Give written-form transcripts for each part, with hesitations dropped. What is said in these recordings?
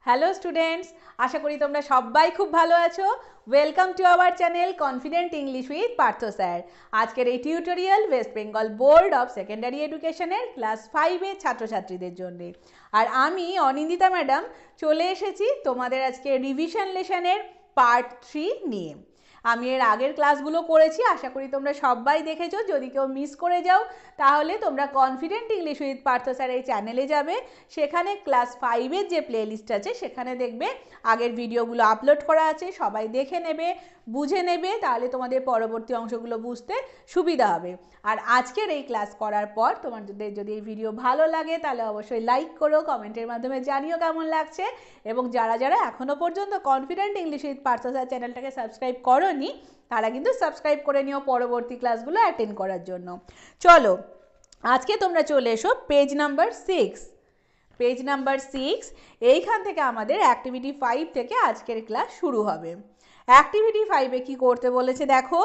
Hello students, আশা করি তোমরা সবাই খুব ভালো আছো। Welcome to our channel confident English with Partha sir. আজকের এই tutorial West Bengal board of secondary এডুকেশনের ক্লাস 5-এর ছাত্রছাত্রীদের জন্য। আর আমি অনিন্দিতা ম্যাডাম চলে এসেছি তোমাদের আজকে রিভিশন লেসনের পার্ট 3 নিয়ে। আমি এর আগের ক্লাসগুলো করেছি, আশা করি তোমরা সবাই দেখেছো। যদি কেউ মিস করে যাও তাহলে তোমরা confident English with Partha sir এই চ্যানেলে যাবে, সেখানে ক্লাস 5-এর যে প্লেলিস্ট আছে সেখানে দেখবে আগের ভিডিওগুলো আপলোড করা আছে। সবাই দেখে নেবে, বুঝে নেবে, তাহলে তোমাদের পরবর্তী অংশগুলো বুঝতে সুবিধা হবে। আর আজকের এই ক্লাস করার পর তোমাদের যদি এই ভিডিও ভালো লাগে তাহলে অবশ্যই লাইক করো, কমেন্টের মাধ্যমে জানিও কেমন লাগছে। এবং যারা যারা এখনও পর্যন্ত confident English with Partha sir চ্যানেলটাকে সাবস্ক্রাইব করোনি তারা কিন্তু সাবস্ক্রাইব করে নিও পরবর্তী ক্লাসগুলো অ্যাটেন্ড করার জন্য। চলো আজকে তোমরা চলে এসো পেজ নাম্বার 6। পেজ নাম্বার 6, এইখান থেকে আমাদের অ্যাক্টিভিটি 5 থেকে আজকের ক্লাস শুরু হবে। অ্যাক্টিভিটি 5-এ কি করতে বলেছে দেখো,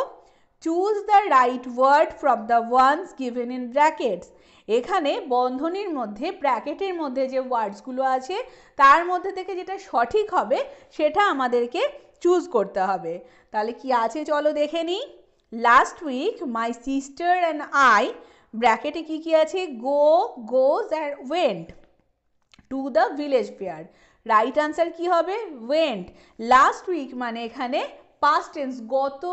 choose the right word from the ones given in brackets. এখানে বন্ধনীর মধ্যে ব্র্যাকেটের মধ্যে যে ওয়ার্ডসগুলো আছে তার মধ্যে থেকে যেটা সঠিক হবে সেটা আমাদেরকে চুজ করতে হবে। তাহলে কি আছে চলো দেখে নিই। Last week my sister and I, ব্র্যাকেটে কি কি আছে, go, goes and went to the village fair. Right answer কি হবে, ওয়েন্ট। লাস্ট উইক মানে এখানে পাস্ট টেন্স, গত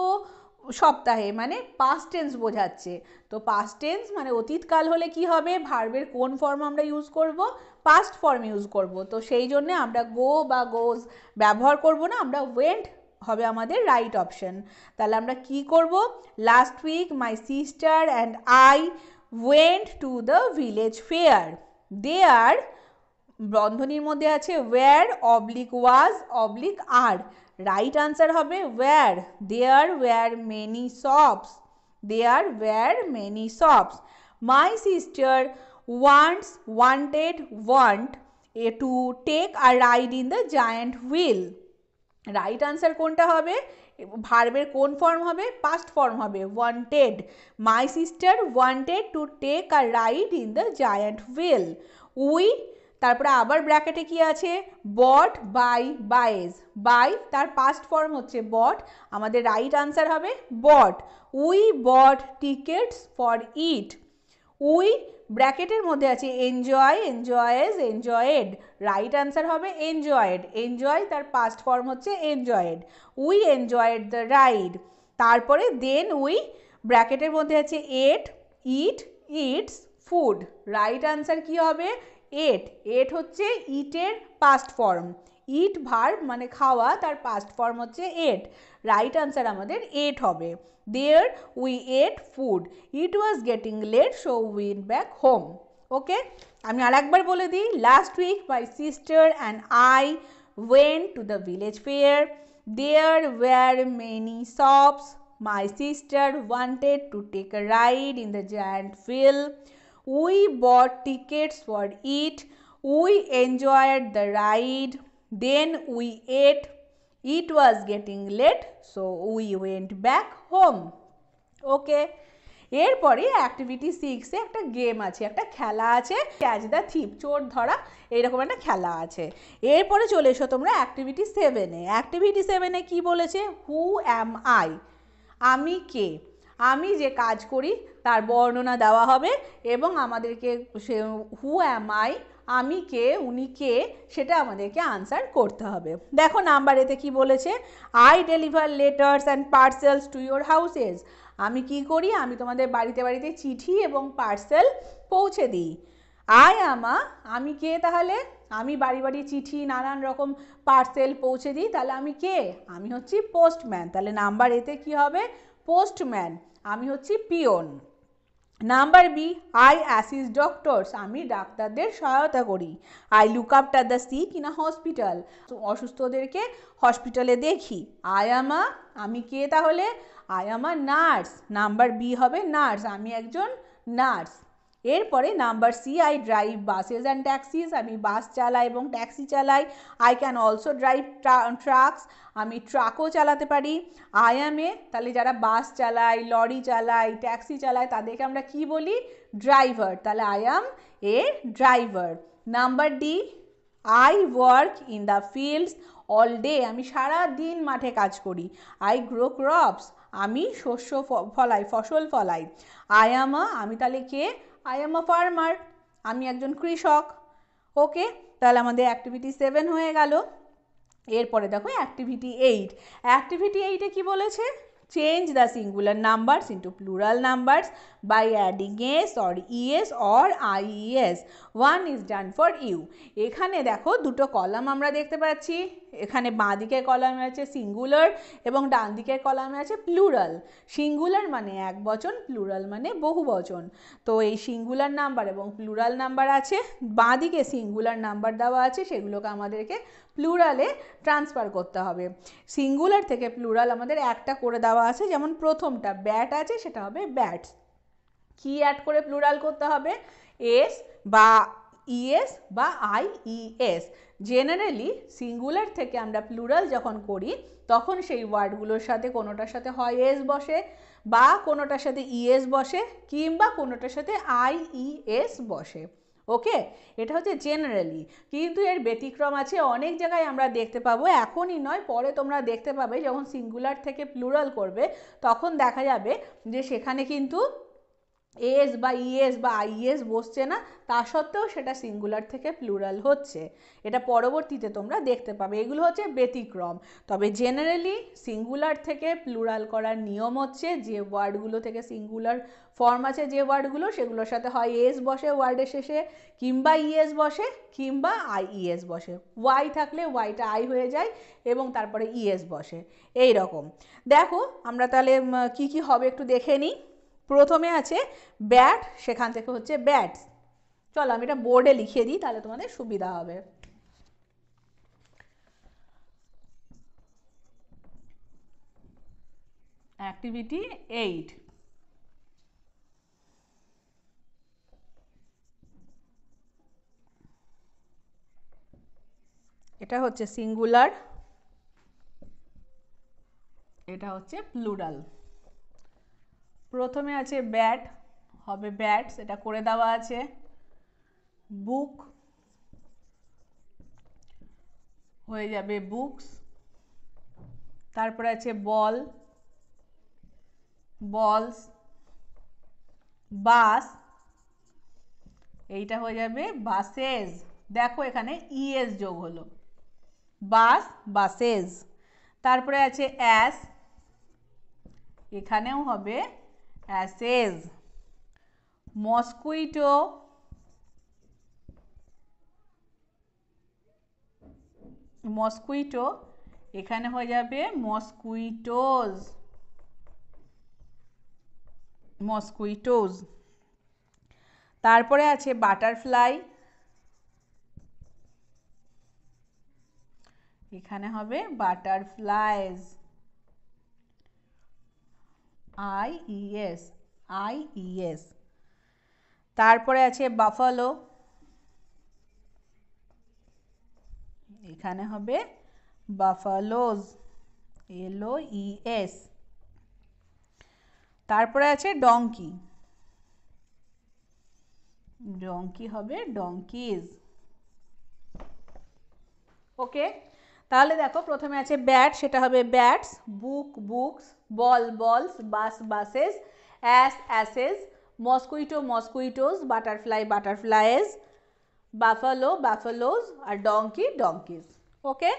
সপ্তাহে, মানে পাস্ট টেন্স বোঝাচ্ছে। তো পাস্ট টেন্স মানে অতীতকাল হলে কি হবে, ভার্বের কোন ফর্ম আমরা ইউজ করব, পাস্ট ফর্ম ইউজ করব। তো সেই জন্য আমরা গো বা গোজ ব্যবহার করব না, আমরা ওয়েন্ট হবে আমাদের রাইট অপশন। তাহলে আমরা কি করব, last week my sister and I went to the village fair. They are, বন্ধনীর মধ্যে আছে were oblique was oblique are, right answer হবে were. There were many shops, there were many shops. My sister wants, wanted, want to take a ride in the giant wheel. Right answer কোনটা হবে, ভার্বের কোন form হবে, past form হবে, wanted. My sister wanted to take a ride in the giant wheel. We, তারপরে আবার ব্র্যাকেটে কি আছে, বট বাই বাইজ, বাই তার পাস্ট ফর্ম হচ্ছে বট, আমাদের রাইট আনসার হবে bought. We bought tickets for it. We ব্র্যাকেটের মধ্যে আছে enjoy, enjoys, enjoyed, right answer হবে এনজয়েড। এনজয় তার পাস্ট ফর্ম হচ্ছে enjoyed. We enjoyed the ride. তারপরে দেন উই, ব্র্যাকেটের মধ্যে আছে ate, eat, eats food, right answer কি হবে এট। এট হচ্ছে ইটের পাস্ট ফর্ম, ইট ভার্ব মানে খাওয়া, তার পাস্ট ফর্ম হচ্ছে এট, রাইট আনসার আমাদের এট হবে। There we ate food. It was getting late so we went back home. Okay, আমি আরেকবার বলে দিই। Last week my sister and I went to the village fair. There were many shops. My sister wanted to take a ride in the giant wheel. We bought tickets for it. We enjoyed the ride. Then we ate. It was getting late so we went back home. ওকে, এরপরে activity 6-এ একটা game আছে, একটা খেলা আছে, catch the thief, চোর ধরা, এইরকম একটা খেলা আছে। এরপরে চলে এসো তোমরা অ্যাক্টিভিটি 7-এ। অ্যাক্টিভিটি 7-এ কি বলেছে, হু অ্যাম আই, আমি কে। আমি যে কাজ করি তার বর্ণনা দেওয়া হবে এবং আমাদেরকে সে হু অ্যাম আই, আমি কে, উনি কে, সেটা আমাদেরকে আনসার করতে হবে। দেখো নাম্বার এতে কি বলেছে, I deliver letters and parcels to your houses. আমি কি করি, আমি তোমাদের বাড়িতে বাড়িতে চিঠি এবং পার্সেল পৌঁছে দিই। আই আমা, আমি কে, তাহলে আমি বাড়ি বাড়ি চিঠি নানান রকম পার্সেল পৌঁছে দিই, তাহলে আমি কে, আমি হচ্ছি পোস্টম্যান। তাহলে নাম্বার এতে কি হবে, পোস্টম্যান, আমি হচ্ছি পিয়ন। Number B, I assist doctors, আমি ডাক্তারদের সহায়তা করি। I look after the sick in a hospital, অসুস্থদেরকে হসপিটালে দেখি। আই আমা, আমি কে তাহলে, I am a nurse, number B হবে নার্স, আমি একজন নার্স। এরপরে number C, I drive buses and taxis, আমি বাস চালাই এবং ট্যাক্সি চালাই। I can also drive trucks, আমি ট্রাকও চালাতে পারি। আই এম এ, তাহলে যারা বাস চালায়, লরি চালায়, ট্যাক্সি চালায় তাদেরকে আমরা কি বলি, ড্রাইভার, তাহলে I M A driver. Number D, I work in the fields all day, আমি সারা দিন মাঠে কাজ করি। আই গ্রো ক্রপস, আমি শস্য ফলাই, ফসল ফলাই। আই অ্যাম আ, আমি তাহলে কে? আই অ্যাম আ ফার্মার, আমি একজন কৃষক। ওকে, তাহলে আমাদের অ্যাক্টিভিটি 7 হয়ে গেল। এরপরে দেখো অ্যাক্টিভিটি 8। অ্যাক্টিভিটি 8-এ কি বলেছে? Change the singular numbers into plural numbers by adding S or ES or IES. One is done for you. এখানে দেখো দুটো কলাম আমরা দেখতে পাচ্ছি। এখানে বাঁ দিকের কলামে আছে সিঙ্গুলার এবং ডান দিকের কলামে আছে প্লুরাল। সিঙ্গুলার মানে এক বচন, প্লুরাল মানে বহু বচন। তো এই সিঙ্গুলার নাম্বার এবং প্লুরাল নাম্বার আছে, বাঁ দিকে সিঙ্গুলার নাম্বার দেওয়া আছে, সেগুলোকে আমাদেরকে প্লুরালে ট্রান্সফার করতে হবে। সিঙ্গুলার থেকে প্লুরাল আমাদের একটা করে দেওয়া আছে, যেমন প্রথমটা ব্যাট আছে, সেটা হবে ব্যাটস। কি অ্যাড করে প্লুরাল করতে হবে? এস বা ইএস বা আইইএস। জেনারেলি সিঙ্গুলার থেকে আমরা প্লুরাল যখন করি তখন সেই ওয়ার্ডগুলোর সাথে কোনোটার সাথে হয় এস বসে, বা কোনোটার সাথে ইএস বসে, কিংবা কোনোটার সাথে আইইএস বসে। ওকে, এটা হচ্ছে জেনারেলি। কিন্তু এর ব্যতিক্রম আছে, অনেক জায়গায় আমরা দেখতে পাবো, এখনই নয় পরে তোমরা দেখতে পাবে, যখন সিঙ্গুলার থেকে প্লুরাল করবে তখন দেখা যাবে যে সেখানে কিন্তু এস বা ইএস বা আইএস বসছে না, তা সত্ত্বেও সেটা সিঙ্গুলার থেকে প্লুরাল হচ্ছে। এটা পরবর্তীতে তোমরা দেখতে পাবে। এগুলো হচ্ছে ব্যতিক্রম। তবে জেনারেলি সিঙ্গুলার থেকে প্লুরাল করার নিয়ম হচ্ছে, যে ওয়ার্ডগুলো থেকে সিঙ্গুলার ফর্ম আছে যে ওয়ার্ডগুলো, সেগুলোর সাথে হয় এস বসে ওয়ার্ডের শেষে, কিংবা ইএস বসে, কিংবা আইইএস বসে। ওয়াই থাকলে ওয়াইটা আই হয়ে যায় এবং তারপরে ইএস বসে। এই রকম দেখো আমরা তাহলে কি কি হবে একটু দেখে নিই। প্রথমে আছে ব্যাট, সেখান থেকে হচ্ছে ব্যাটস। চলো আমি এটা বোর্ডে লিখে দিই, তাহলে তোমাদের সুবিধা হবে। অ্যাক্টিভিটি 8। এটা হচ্ছে সিঙ্গুলার, এটা হচ্ছে প্লুরাল। প্রথমে আছে ব্যাট, হবে ব্যাটস, এটা করে দেওয়া আছে। বুক হয়ে যাবে বুকস। তারপরে আছে বল, বলস। বাস, এইটা হয়ে যাবে বাসেস। দেখো এখানে ইএস যোগ হলো, বাস বাসেস। তারপরে আছে অ্যাস, এখানেও হবে অ্যাসেস। মসকুইটো, মসকুইটো, এখানে হয়ে যাবে মসকুইটোজ, মসকুইটোজ। তারপরে আছে বাটারফ্লাই, এখানে হবে বাটারফ্লাইজ, আইইএস, আইইএস। তারপরে আছে বাফালো, এখানে হবে বাফালোজ, এলওইএস। তারপরে আছে ডঙ্কি, ডঙ্কি হবে ডঙ্কিজ। ওকে, তাহলে দেখো প্রথমে আছে ব্যাট, সেটা হবে ব্যাটস। বুক books, ball balls, bus buses, ass asses, mosquito mosquitoes, butterfly butterflies, buffalo buffaloes, আর ডঙ্কি ডঙ্কিজ। ওকে,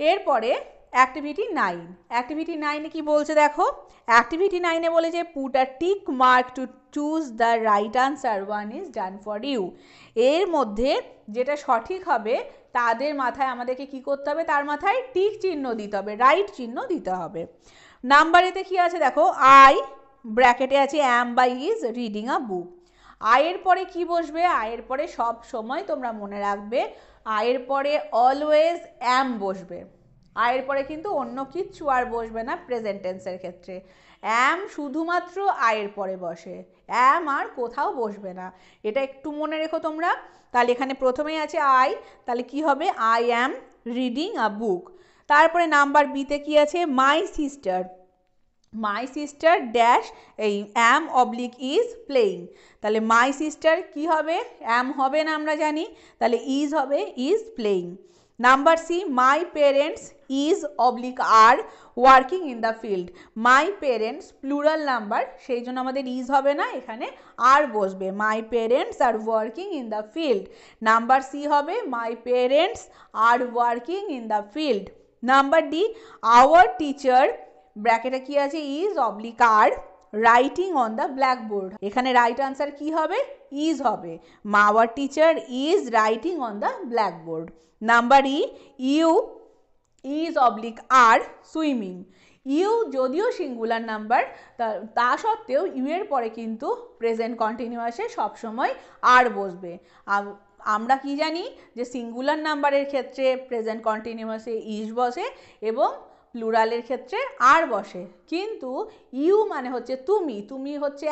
এরপরে অ্যাক্টিভিটি 9। অ্যাক্টিভিটি 9-এ কি বলছে দেখো। অ্যাক্টিভিটি 9-এ বলেছে put a tick mark to choose the right answer, one is done for you. এর মধ্যে যেটা সঠিক হবে তাদের মাথায় আমাদেরকে কি করতে হবে, তার মাথায় টিক চিহ্ন দিতে হবে, রাইট চিহ্ন দিতে হবে। নাম্বারেতে কি আছে দেখো, আই ব্র্যাকেটে আছে অ্যাম বা ইজ রিডিং আ বুক। আয়ের পরে কি বসবে? আয়ের পরে সব সময় তোমরা মনে রাখবে, আয়ের পরে অলওয়েজ অ্যাম বসবে। আয়ের পরে কিন্তু অন্য কিচ্ছু আর বসবে না প্রেজেন্ট টেন্সের ক্ষেত্রে। অ্যাম শুধুমাত্র আয়ের পরে বসে, অ্যাম আর কোথাও বসবে না, এটা একটু মনে রেখো তোমরা। তাহলে এখানে প্রথমেই আছে আই, তাহলে কি হবে, আই অ্যাম রিডিং আ বুক। তারপরে নাম্বার বিতে কি আছে, my sister. My sister dash এই অ্যাম অবলিক ইজ প্লেয়িং, তাহলে মাই সিস্টার কী হবে, অ্যাম হবে না আমরা জানি, তাহলে ইজ হবে is playing. Number C, my parents is oblique are working in the field. My parents plural number, সেই জন্য আমাদের ইজ হবে না, এখানে আর বসবে। My parents are working in the field. Number C হবে my parents are working in the field. Number D, our teacher ব্র্যাকেটে কি আছে, is oblique are writing on the blackboard. এখানে রাইট আনসার কি হবে, ইজ হবে। Our teacher is writing on the blackboard. Number E, you is oblique are swimming. You যদিও singular number, তা সত্ত্বেও ইউ এর পরে কিন্তু প্রেজেন্ট কন্টিনিউয়াসে সবসময় আর বসবে। আমরা কি জানি যে সিঙ্গুলার নাম্বারের ক্ষেত্রে প্রেজেন্ট কন্টিনিউয়াসে ইজ বসে এবং প্লুরালের ক্ষেত্রে আর বসে, কিন্তু ইউ মানে হচ্ছে তুমি, তুমি হচ্ছে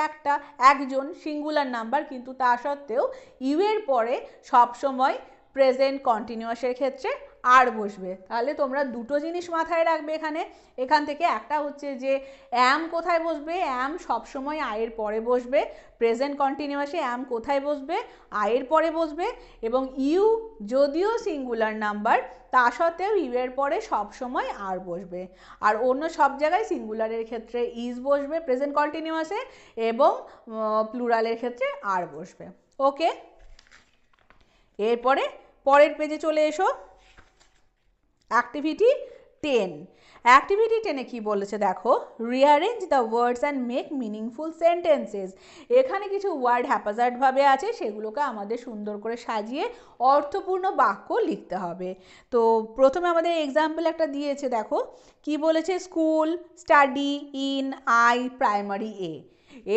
একজন সিঙ্গুলার নাম্বার, কিন্তু তা সত্ত্বেও ইউ এর পরে সবসময় প্রেজেন্ট কন্টিনিউয়াসের ক্ষেত্রে আর বসবে। তাহলে তোমরা দুটো জিনিস মাথায় রাখবে এখান থেকে, একটা হচ্ছে যে অ্যাম কোথায় বসবে, অ্যাম সবসময় আয়ের পরে বসবে, প্রেজেন্ট কন্টিনিউয়াসে অ্যাম কোথায় বসবে, আয়ের পরে বসবে, এবং ইউ যদিও সিঙ্গুলার নাম্বার তা সত্ত্বেও ইউ এর পরে সবসময় আর বসবে। আর অন্য সব জায়গায় সিঙ্গুলারের ক্ষেত্রে ইজ বসবে প্রেজেন্ট কন্টিনিউয়াসে এবং প্লুরালের ক্ষেত্রে আর বসবে। ওকে, এরপরে পরের পেজে চলে এসো। অ্যাক্টিভিটি 10। অ্যাক্টিভিটি 10-এ কি বলেছে দেখো, rearrange the words and make meaningful sentences. এখানে কিছু ওয়ার্ড হ্যাপাজার্ডভাবে আছে, সেগুলোকে আমাদের সুন্দর করে সাজিয়ে অর্থপূর্ণ বাক্য লিখতে হবে। তো প্রথমে আমাদের এক্সাম্পল একটা দিয়েছে, দেখো কি বলেছে, school, study, in, I, primary, a.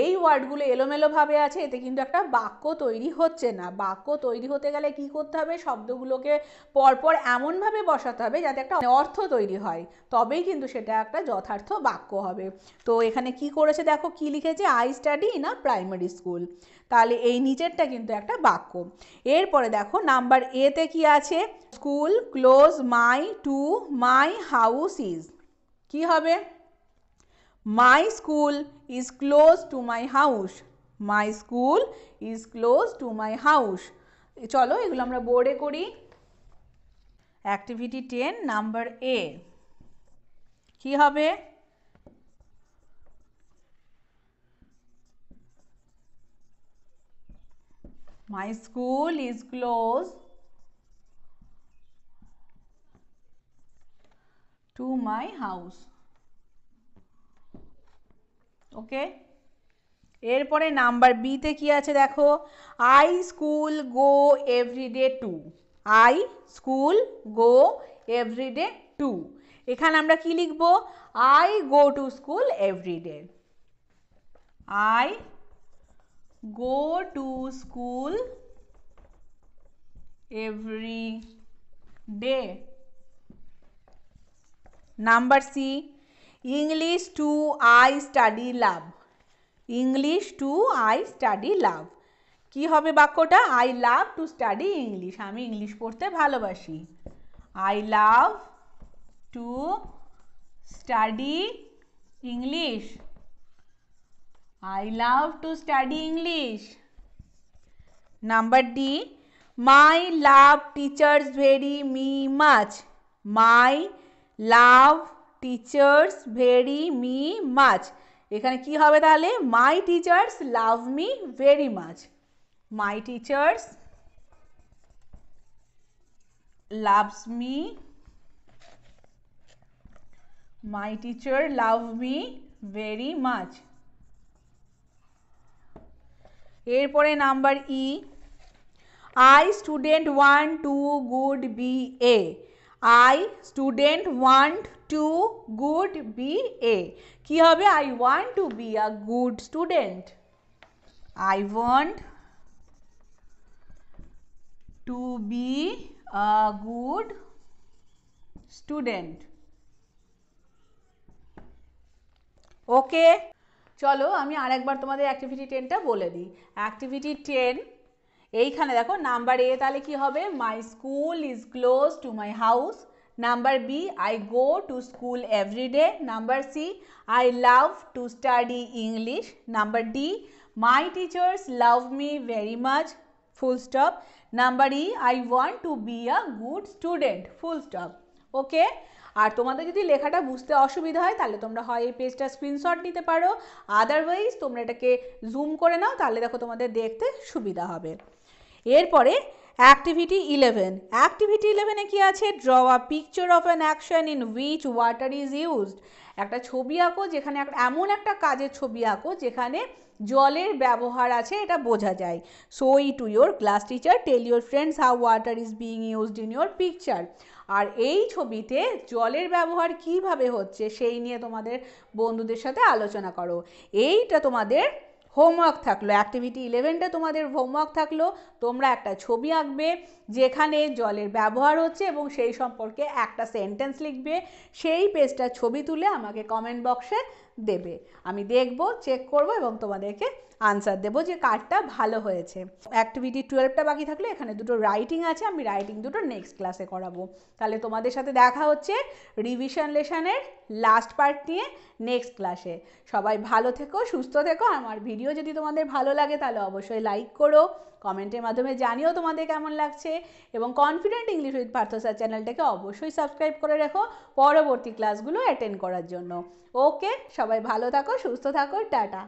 এই ওয়ার্ডগুলো এলোমেলোভাবে আছে, এতে কিন্তু একটা বাক্য তৈরি হচ্ছে না। বাক্য তৈরি হতে গেলে কি করতে হবে, শব্দগুলোকে পরপর এমনভাবে বসাতে হবে যাতে একটা অর্থ তৈরি হয়, তবেই কিন্তু সেটা একটা যথার্থ বাক্য হবে। তো এখানে কি করেছে দেখো, কি লিখেছে, I study in a primary school, তাহলে এই নিচেরটা কিন্তু একটা বাক্য। এরপরে দেখো নাম্বার এতে কি আছে, school close my two my house is, কি হবে, my school is close to my house, my school is close to my house. চলো এগুলো আমরা বোর্ডে করি। অ্যাক্টিভিটি 10 নাম্বার এ কি হবে, my school is close to my house. Okay, এরপরে নাম্বার বিতে কি আছে দেখো, I school go everyday to, I school go everyday to. এখানে আমরা কি লিখবো, I go to school everyday, I go to school every day. Number C, English to I study love, English to I study love. কি হবে বাক্যটা, I love to study English, আমি English পড়তে ভালোবাসি, I love to study English, I love to study English. Number D, my love teachers very me much, my love teachers very me much. এখানে কি হবে তাহলে, my teachers love me very much, my teachers loves me, my teacher love me very much. এরপরে number E, I student want to good be a, I student want to good be a. কি হবে, I want to be a good student, I want to be a good student. Okay, চলো আমি আরেকবার তোমাদের activity 10টা বলে দিই। Activity 10 এইখানে দেখো নাম্বার এ তাহলে কি হবে, my school is close to my house, Number B, I go to school every day. Number C, I love to study English. Number D, my teachers love me very much. Full stop. Number E, I want to be a good student. Full stop. Okay? আর তোমাদের যদি লেখাটা বুঝতে অসুবিধা হয় তাহলে তোমরা হয় এই পেজটা স্ক্রিনশট নিতে পারো, আদারওয়াইজ তোমরা এটাকে জুম করে নাও, তাহলে দেখো তোমাদের দেখতে সুবিধা হবে। এরপরে অ্যাক্টিভিটি 11। অ্যাক্টিভিটি 11-এ কি আছে? Draw a picture of an action in which water is used. একটা ছবি আঁকো যেখানে এমন একটা কাজের ছবি আঁকো যেখানে জলের ব্যবহার আছে, এটা বোঝা যায়। Show it to your class teacher, tell your friends how water is being used in your picture. আর এই ছবিতে জলের ব্যবহার কিভাবে হচ্ছে সেই নিয়ে তোমাদের বন্ধুদের সাথে আলোচনা করো। এইটা তোমাদের হোমওয়ার্ক থাকলো। অ্যাক্টিভিটি 11টা তোমাদের হোমওয়ার্ক থাকলো। তোমরা একটা ছবি আঁকবে যেখানে জলের ব্যবহার হচ্ছে এবং সেই সম্পর্কে একটা সেন্টেন্স লিখবে। সেই পেজটার ছবি তুলে আমাকে কমেন্ট বক্সে দেবে, আমি দেখব, চেক করব এবং তোমাদেরকে আনসার দেবো যে কারটা ভালো হয়েছে। অ্যাক্টিভিটি 12টা বাকি থাকলে এখানে দুটো রাইটিং আছে, আমি রাইটিং দুটো নেক্সট ক্লাসে করাবো। তাহলে তোমাদের সাথে দেখা হচ্ছে রিভিশন লেসনের লাস্ট পার্ট নিয়ে নেক্সট ক্লাসে। সবাই ভালো থেকো, সুস্থ থেকো। আমার ভিডিও যদি তোমাদের ভালো লাগে তাহলে অবশ্যই লাইক করো, কমেন্টের মাধ্যমে জানিও তোমাদের কেমন লাগছে, এবং confident English with Partha sir চ্যানেলটাকে অবশ্যই সাবস্ক্রাইব করে রেখো পরবর্তী ক্লাসগুলো অ্যাটেন্ড করার জন্য। ওকে, সবাই ভালো থাকো, সুস্থ থাকো, টাটা।